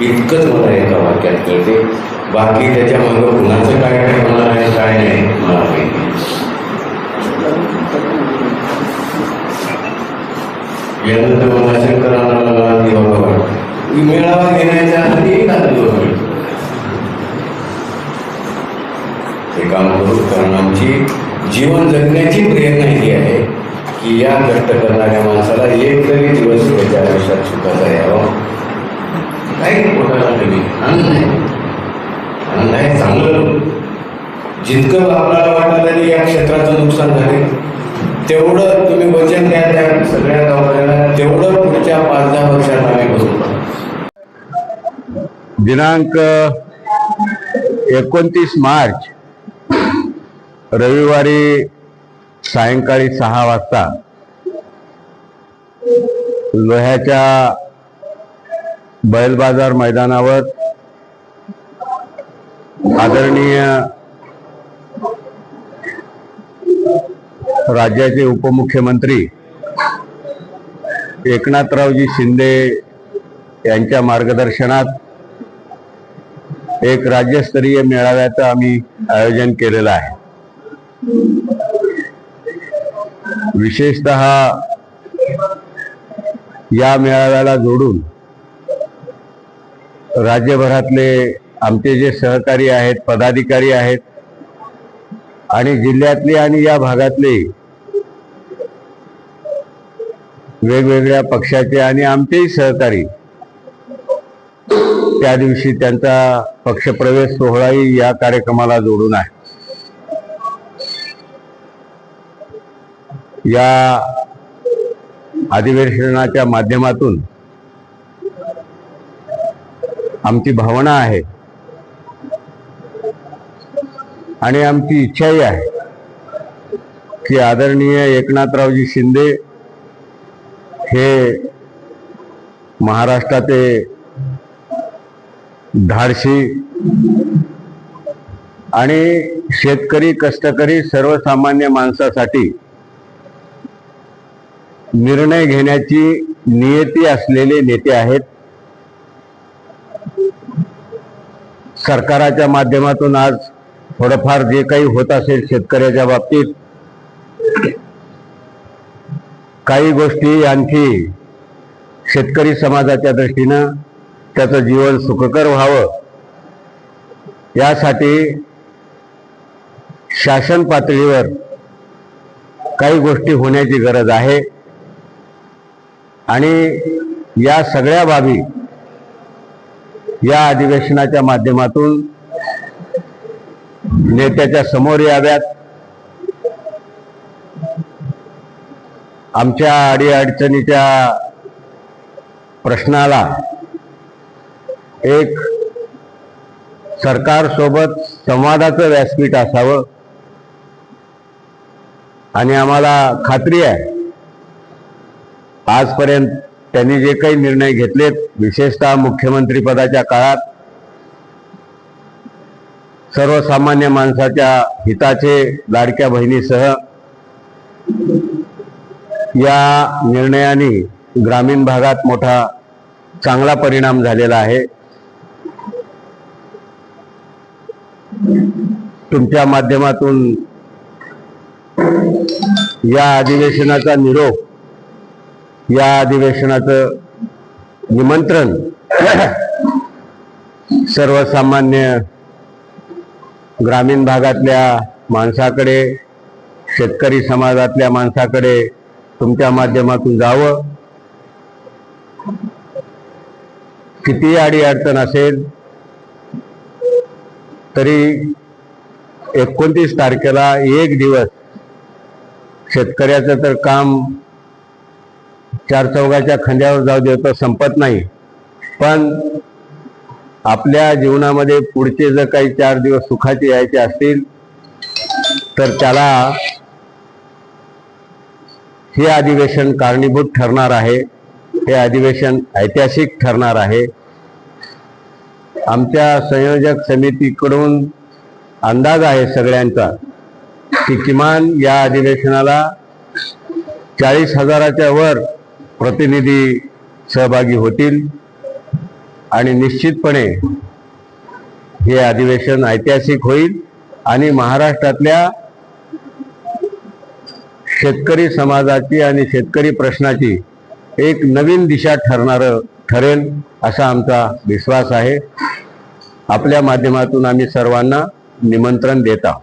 इतकंच मला एका वाक्यात कळते. बाकी त्याच्या मागे कुणाचं काय होणार आहे काय नाही मला माहिती. यानंतर मला शंकरांना मला दिवा मेळावा घेण्याच्या आधी एक दिवस मिळतो. हे काम करू, कारण आमची जीवन जगण्याची प्रेरणा ही आहे की या कष्ट करणाऱ्या माणसाला एक तरी दिवस त्याच्या आयुष्यात सुखाचा यावा. काही पोटाला कमी आनंद आहे, आनंद आहे. चांगलं जितकं आपल्याला वाटायला या क्षेत्राचं नुकसान झाले तेवढं तुम्ही वचन द्या त्या सगळ्या गावकऱ्यांना, तेवढं पुढच्या 5-10 वर्षात आम्ही बसू. दिनांक 29 मार्च रविवारी सायंकाळी 6 वाजता लोह्याच्या बैल बाजार मैदानावर आदरणीय राज्याचे उपमुख्यमंत्री एकनाथरावजी शिंदे यांच्या मार्गदर्शनात एक राज्यस्तरीय मेळाव्याचं आम्ही आयोजन केलेलं आहे. विशेषतः या मेळाव्याला जोडून राज्यभरातले आमचे जे सहकारी आहेत, पदाधिकारी आहेत आणि जिल्ह्यातले आणि या भागातले वेगवेगळ्या पक्षाचे आणि आमचेही सहकारी त्या दिवशी त्यांचा पक्षप्रवेश सोहळाही या कार्यक्रमाला जोडून आहे. या अधिवेशनाच्या माध्यमातून आमची भावना आहे आणि आमची इच्छाही आहे की आदरणीय एकनाथरावजी शिंदे हे महाराष्ट्राचे धाडसी आणि शेतकरी, कष्टकरी, सर्वसामान्य माणसासाठी निर्णय घेण्याची नियती असलेले नेते आहेत. सरकाराच्या माध्यमातून आज थोडंफार जे काही होत असेल शेतकऱ्याच्या बाबतीत, काही गोष्टी आणखी शेतकरी समाजाच्या दृष्टीनं त्याचं जीवन सुखकर व्हावं यासाठी शासन पातळीवर काही गोष्टी होण्याची गरज आहे आणि या सगळ्या बाबी या अधिवेशनाच्या माध्यमातून नेत्याच्या समोर याव्यात. आमच्या अडीअडचणीच्या प्रश्नाला एक सरकारसोबत संवादाचं व्यासपीठ असावं आणि आम्हाला खात्री आहे आजपर्यंत त्यांनी जे काही निर्णय घेतलेत, विशेषतः मुख्यमंत्री पदाच्या काळात सर्वसामान्य माणसाच्या हिताचे, लाडक्या बहिणीसह या निर्णयाने ग्रामीण भागात मोठा चांगला परिणाम झालेला आहे. तुमच्या माध्यमातून या अधिवेशनाचा निरोप, या अधिवेशनाचं निमंत्रण सर्वसामान्य ग्रामीण भागातल्या माणसाकडे, शेतकरी समाजातल्या माणसाकडे तुमच्या माध्यमातून जावं. किती अडीअडचण असेल तरी 29 तारखेला एक दिवस शेतकऱ्याचं तर काम चार चौघाच्या खांद्यावर जाऊ देतो संपत नाही, पण आपल्या जीवनामध्ये पुढचे जर काही 4 दिवस सुखाचे यायचे असतील तर त्याला हे अधिवेशन कारणीभूत ठरणार आहे. हे अधिवेशन ऐतिहासिक ठरणार आहे. आमच्या संयोजक समितीकडून अंदाज आहे सगळ्यांचा की किमान या अधिवेशनाला 40,000च्या वर प्रतिनिधी सहभागी होतील आणि निश्चितपणे हे अधिवेशन ऐतिहासिक होईल आणि महाराष्ट्रातल्या शेतकरी समाजाची आणि शेतकरी प्रश्नाची एक नवीन दिशा ठरेल असा आमचा विश्वास आहे. आपल्या माध्यमातून आम्ही सर्वांना निमंत्रण देत आहोत.